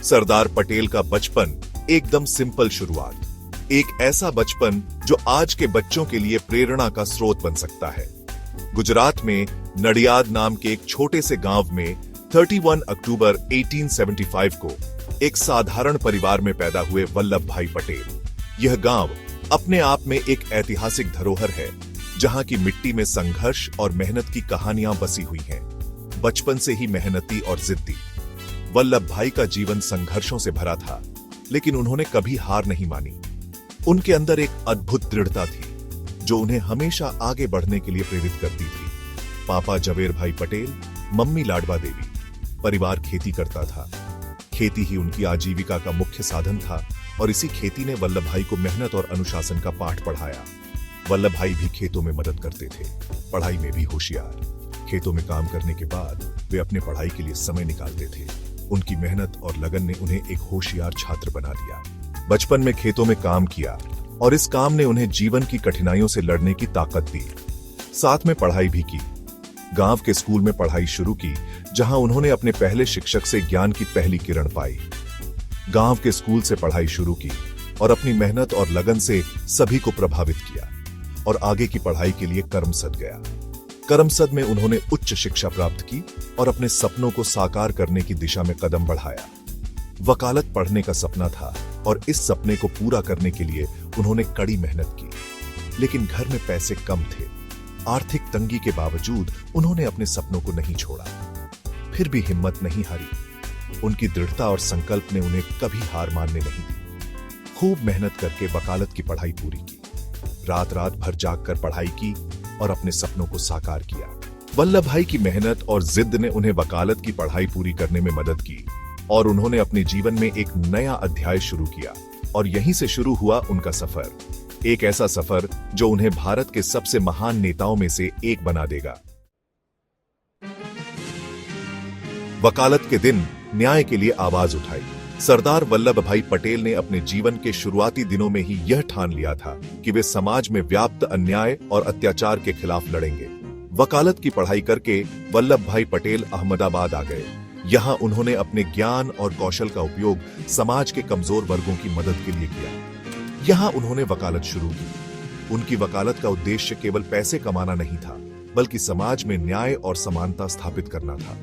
सरदार पटेल का बचपन एकदम सिंपल शुरुआत। एक ऐसा बचपन जो आज के बच्चों के लिए प्रेरणा का स्रोत बन सकता है। गुजरात में नडियाद नाम के एक छोटे से गांव में 31 अक्टूबर 1875 को एक साधारण परिवार में पैदा हुए वल्लभ भाई पटेल। यह गांव अपने आप में एक ऐतिहासिक धरोहर है, जहां की मिट्टी में संघर्ष और मेहनत की कहानियां बसी हुई हैं। बचपन से ही मेहनती और जिद्दी वल्लभ भाई का जीवन संघर्षों से भरा था, लेकिन उन्होंने कभी हार नहीं मानी। उनके अंदर एक अद्भुत दृढ़ता थी जो उन्हें हमेशा आगे बढ़ने के लिए प्रेरित करती थी। पापा जवेर भाई पटेल, मम्मी लाडवा देवी। परिवार खेती करता था। खेती ही उनकी आजीविका का मुख्य साधन था और इसी खेती ने वल्लभ भाई को मेहनत और अनुशासन का पाठ पढ़ाया। वल्लभ भाई भी खेतों में मदद करते थे, पढ़ाई में भी होशियार। खेतों में काम करने के बाद वे अपने पढ़ाई के लिए समय निकालते थे। उनकी मेहनत और लगन ने उन्हें एक होशियार छात्र बना दिया। बचपन में खेतों में काम किया और इस काम ने उन्हें जीवन की कठिनाइयों से लड़ने की ताकत दी। साथ में पढ़ाई भी की। गांव के स्कूल में पढ़ाई शुरू की, जहां उन्होंने अपने पहले शिक्षक से ज्ञान की पहली किरण पाई। गांव के स्कूल से पढ़ाई शुरू की और अपनी मेहनत और लगन से सभी को प्रभावित किया और आगे की पढ़ाई के लिए करमसद गया। करमसद में उन्होंने उच्च शिक्षा प्राप्त की और अपने सपनों को साकार करने की दिशा में कदम बढ़ाया। वकालत पढ़ने का सपना था और इस सपने को पूरा करने के लिए उन्होंने कड़ी मेहनत की, लेकिन घर में पैसे कम थे। आर्थिक तंगी के बावजूद उन्होंने अपने सपनों को नहीं छोड़ा। फिर भी हिम्मत नहीं हारी। उनकी दृढ़ता और संकल्प ने उन्हें कभी हार मानने नहीं दी। खूब मेहनत करके वकालत की पढ़ाई पूरी की। रात रात भर जागकर पढ़ाई की और अपने सपनों को साकार किया। वल्लभ भाई की मेहनत और जिद ने उन्हें वकालत की पढ़ाई पूरी करने में मदद की और उन्होंने अपने जीवन में एक नया अध्याय शुरू किया। और यहीं से शुरू हुआ उनका सफर, एक ऐसा सफर जो उन्हें भारत के सबसे महान नेताओं में से एक बना देगा। वकालत के दिन न्याय के लिए आवाज उठाई। सरदार वल्लभ भाई पटेल ने अपने जीवन के शुरुआती दिनों में ही यह ठान लिया था कि वे समाज में व्याप्त अन्याय और अत्याचार के खिलाफ लड़ेंगे। वकालत की पढ़ाई करके वल्लभ भाई पटेल अहमदाबाद आ गए। यहाँ उन्होंने अपने ज्ञान और कौशल का उपयोग समाज के कमजोर वर्गों की मदद के लिए किया। यहाँ उन्होंने वकालत शुरू की। उनकी वकालत का उद्देश्य केवल पैसे कमाना नहीं था, बल्कि समाज में न्याय और समानता स्थापित करना था।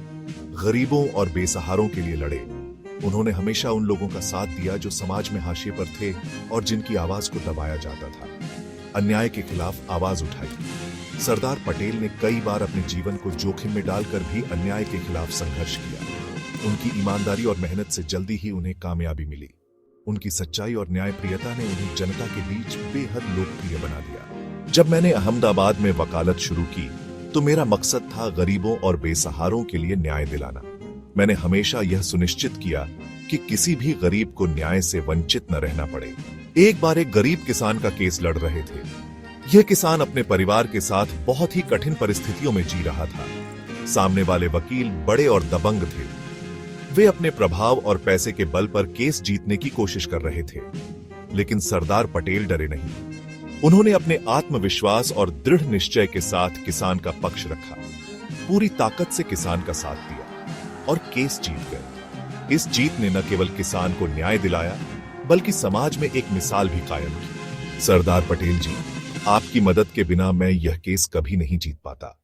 गरीबों और बेसहारों के लिए लड़े। उन्होंने हमेशा उन लोगों का साथ दिया जो समाज में हाशिए पर थे और जिनकी आवाज को दबाया जाता था। अन्याय के खिलाफ आवाज उठाई। सरदार पटेल ने कई बार अपने जीवन को जोखिम में डालकर भी अन्याय के खिलाफ संघर्ष किया। उनकी ईमानदारी और मेहनत से जल्दी ही उन्हें कामयाबी मिली। उनकी सच्चाई और न्यायप्रियता ने उन्हें जनता के बीच बेहद लोकप्रिय बना दिया। जब मैंने अहमदाबाद में वकालत शुरू की तो मेरा मकसद था गरीबों और बेसहारों के लिए न्याय दिलाना। मैंने हमेशा यह सुनिश्चित किया कि किसी भी गरीब को न्याय से वंचित न रहना पड़े। एक बार एक गरीब किसान का केस लड़ रहे थे। यह किसान अपने परिवार के साथ बहुत ही कठिन परिस्थितियों में जी रहा था। सामने वाले वकील बड़े और दबंग थे। वे अपने प्रभाव और पैसे के बल पर केस जीतने की कोशिश कर रहे थे, लेकिन सरदार पटेल डरे नहीं। उन्होंने अपने आत्मविश्वास और दृढ़ निश्चय के साथ किसान का पक्ष रखा, पूरी ताकत से किसान का साथ दिया और केस जीत गए। इस जीत ने न केवल किसान को न्याय दिलाया, बल्कि समाज में एक मिसाल भी कायम की। सरदार पटेल जी, आपकी मदद के बिना मैं यह केस कभी नहीं जीत पाता।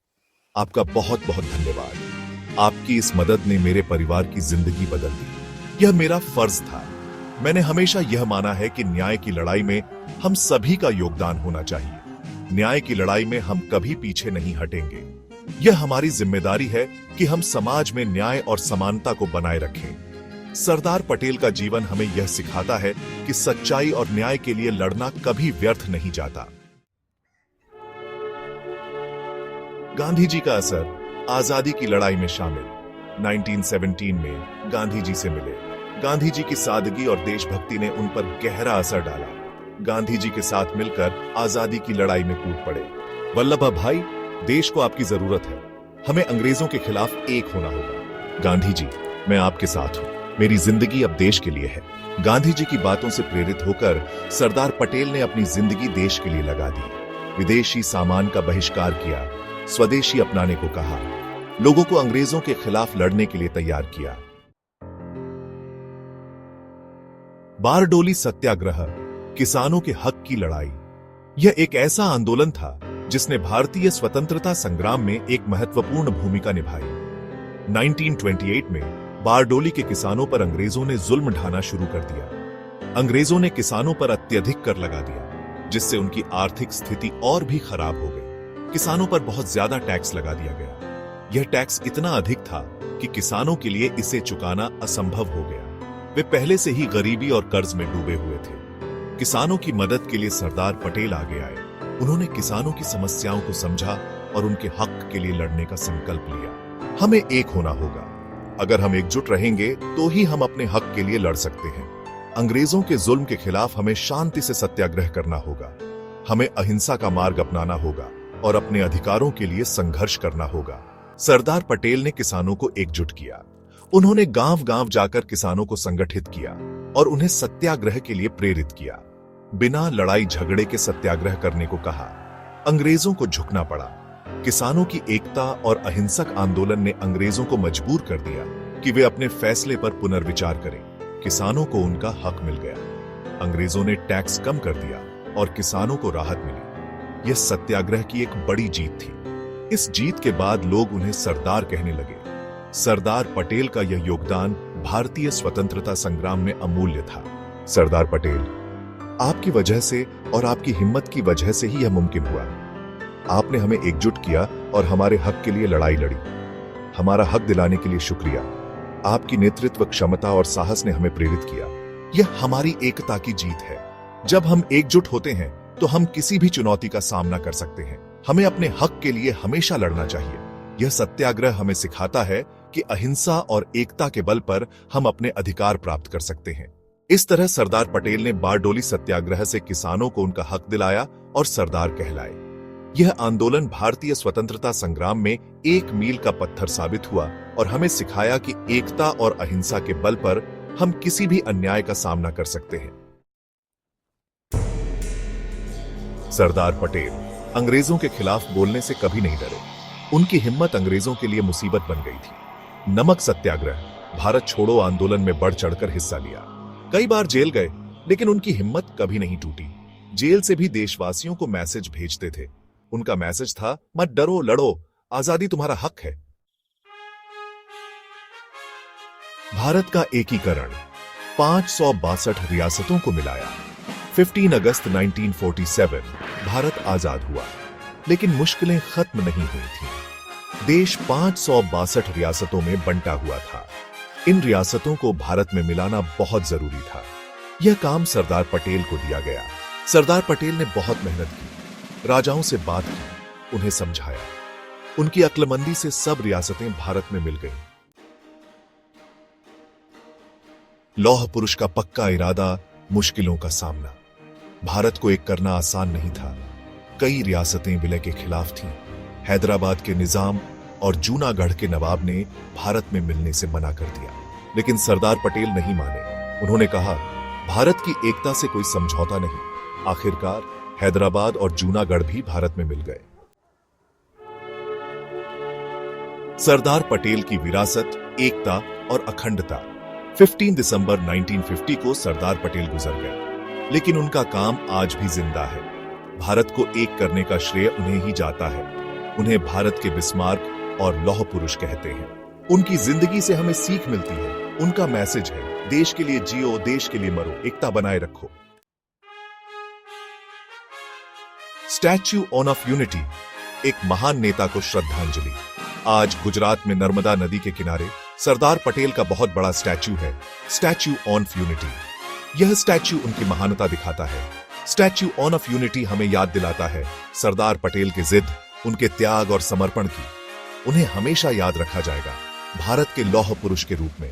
आपका बहुत बहुत धन्यवाद। आपकी इस मदद ने मेरे परिवार की जिंदगी बदल दी। यह मेरा फर्ज था। मैंने हमेशा यह माना है कि न्याय की लड़ाई में हम सभी का योगदान होना चाहिए। न्याय की लड़ाई में हम कभी पीछे नहीं हटेंगे। यह हमारी जिम्मेदारी है कि हम समाज में न्याय और समानता को बनाए रखें। सरदार पटेल का जीवन हमें यह सिखाता है कि सच्चाई और न्याय के लिए लड़ना कभी व्यर्थ नहीं जाता। गांधी जी का असर आजादी की लड़ाई में शामिल। 1917 में गांधी जी से मिले। गांधी जी की सादगी और देशभक्ति ने उन पर गहरा असर डाला। गांधी जी के साथ मिलकर आजादी की लड़ाई में कूद पड़े। वल्लभ भाई, देश को आपकी जरूरत है। हमें अंग्रेजों के खिलाफ एक होना होगा। गांधी जी, मैं आपके साथ हूं। मेरी जिंदगी अब देश के लिए है। गांधी जी की बातों से प्रेरित होकर सरदार पटेल ने अपनी जिंदगी देश के लिए लगा दी। विदेशी सामान का बहिष्कार किया, स्वदेशी अपनाने को कहा, लोगों को अंग्रेजों के खिलाफ लड़ने के लिए तैयार किया। बारडोली सत्याग्रह, किसानों के हक की लड़ाई। यह एक ऐसा आंदोलन था जिसने भारतीय स्वतंत्रता संग्राम में एक महत्वपूर्ण भूमिका निभाई। 1928 में बारडोली के किसानों पर अंग्रेजों ने जुल्म ढाना शुरू कर दिया। अंग्रेजों ने किसानों पर अत्यधिक कर लगा दिया, जिससे उनकी आर्थिक स्थिति और भी खराब हो गई। किसानों पर बहुत ज्यादा टैक्स लगा दिया गया। यह टैक्स इतना अधिक था कि किसानों के लिए इसे चुकाना असंभव हो गया। वे पहले से ही गरीबी और कर्ज में डूबे हुए थे। किसानों की मदद के लिए सरदार पटेल आगे आए। उन्होंने किसानों की समस्याओं को समझा और उनके हक के लिए लड़ने का संकल्प लिया। हमें एक होना होगा। अगर हम एकजुट रहेंगे तो ही हम अपने हक के लिए लड़ सकते हैं। अंग्रेजों के जुल्म के खिलाफ हमें शांति से सत्याग्रह करना होगा। हमें अहिंसा का मार्ग अपनाना होगा और अपने अधिकारों के लिए संघर्ष करना होगा। सरदार पटेल ने किसानों को एकजुट किया। उन्होंने गांव-गांव जाकर किसानों को संगठित किया और उन्हें सत्याग्रह के लिए प्रेरित किया। बिना लड़ाई झगड़े के सत्याग्रह करने को कहा। अंग्रेजों को झुकना पड़ा। किसानों की एकता और अहिंसक आंदोलन ने अंग्रेजों को मजबूर कर दिया कि वे अपने फैसले पर पुनर्विचार करें। किसानों को उनका हक मिल गया। अंग्रेजों ने टैक्स कम कर दिया और किसानों को राहत मिली। यह सत्याग्रह की एक बड़ी जीत थी। इस जीत के बाद लोग उन्हें सरदार कहने लगे। सरदार पटेल का यह योगदान भारतीय स्वतंत्रता संग्राम में अमूल्य था। सरदार पटेल, आपकी वजह से और आपकी हिम्मत की वजह से ही यह मुमकिन हुआ। आपने हमें एकजुट किया और हमारे हक के लिए लड़ाई लड़ी। हमारा हक दिलाने के लिए शुक्रिया। आपकी नेतृत्व क्षमता और साहस ने हमें प्रेरित किया। यह हमारी एकता की जीत है। जब हम एकजुट होते हैं तो हम किसी भी चुनौती का सामना कर सकते हैं। हमें अपने हक के लिए हमेशा लड़ना चाहिए। यह सत्याग्रह हमें सिखाता है कि अहिंसा और एकता के बल पर हम अपने अधिकार प्राप्त कर सकते हैं। इस तरह सरदार पटेल ने बारडोली सत्याग्रह से किसानों को उनका हक दिलाया और सरदार कहलाए। यह आंदोलन भारतीय स्वतंत्रता संग्राम में एक मील का पत्थर साबित हुआ और हमें सिखाया कि एकता और अहिंसा के बल पर हम किसी भी अन्याय का सामना कर सकते हैं। सरदार पटेल अंग्रेजों के खिलाफ बोलने से कभी नहीं डरे। उनकी हिम्मत अंग्रेजों के लिए मुसीबत बन गई थी। नमक सत्याग्रह, भारत छोड़ो आंदोलन में बढ़ चढ़कर हिस्सा लिया। कई बार जेल गए, लेकिन उनकी हिम्मत कभी नहीं टूटी। जेल से भी देशवासियों को मैसेज भेजते थे। उनका मैसेज था, मत डरो, लड़ो, आजादी तुम्हारा हक है। भारत का एकीकरण, 562 रियासतों को मिलाया। 15 अगस्त 1947 भारत आजाद हुआ, लेकिन मुश्किलें खत्म नहीं हुई थीं। देश 562 रियासतों में बंटा हुआ था। इन रियासतों को भारत में मिलाना बहुत जरूरी था। यह काम सरदार पटेल को दिया गया। सरदार पटेल ने बहुत मेहनत की, राजाओं से बात की, उन्हें समझाया। उनकी अक्लमंदी से सब रियासतें भारत में मिल गईं। लौह पुरुष का पक्का इरादा, मुश्किलों का सामना। भारत को एक करना आसान नहीं था। कई रियासतें विलय के खिलाफ थीं। हैदराबाद के निजाम और जूनागढ़ के नवाब ने भारत में मिलने से मना कर दिया, लेकिन सरदार पटेल नहीं माने। उन्होंने कहा, भारत की एकता से कोई समझौता नहीं। आखिरकार हैदराबाद और जूनागढ़ भी भारत में मिल गए। सरदार पटेल की विरासत, एकता और अखंडता। 15 दिसंबर 1950 को सरदार पटेल गुजर गए, लेकिन उनका काम आज भी जिंदा है। भारत को एक करने का श्रेय उन्हें ही जाता है। उन्हें भारत के बिस्मार्क और लौह पुरुष कहते हैं। उनकी जिंदगी से हमें सीख मिलती है। उनका मैसेज है, देश के लिए जियो, देश के लिए मरो, एकता बनाए रखो। स्टैच्यू ऑफ यूनिटी, एक महान नेता को श्रद्धांजलि। आज गुजरात में नर्मदा नदी के किनारे सरदार पटेल का बहुत बड़ा स्टैच्यू है, स्टैच्यू ऑफ यूनिटी। यह स्टैच्यू उनकी महानता दिखाता है। स्टैच्यू ऑफ यूनिटी हमें याद दिलाता है सरदार पटेल की जिद, उनके त्याग और समर्पण की। उन्हें हमेशा याद रखा जाएगा भारत के लौह पुरुष के रूप में।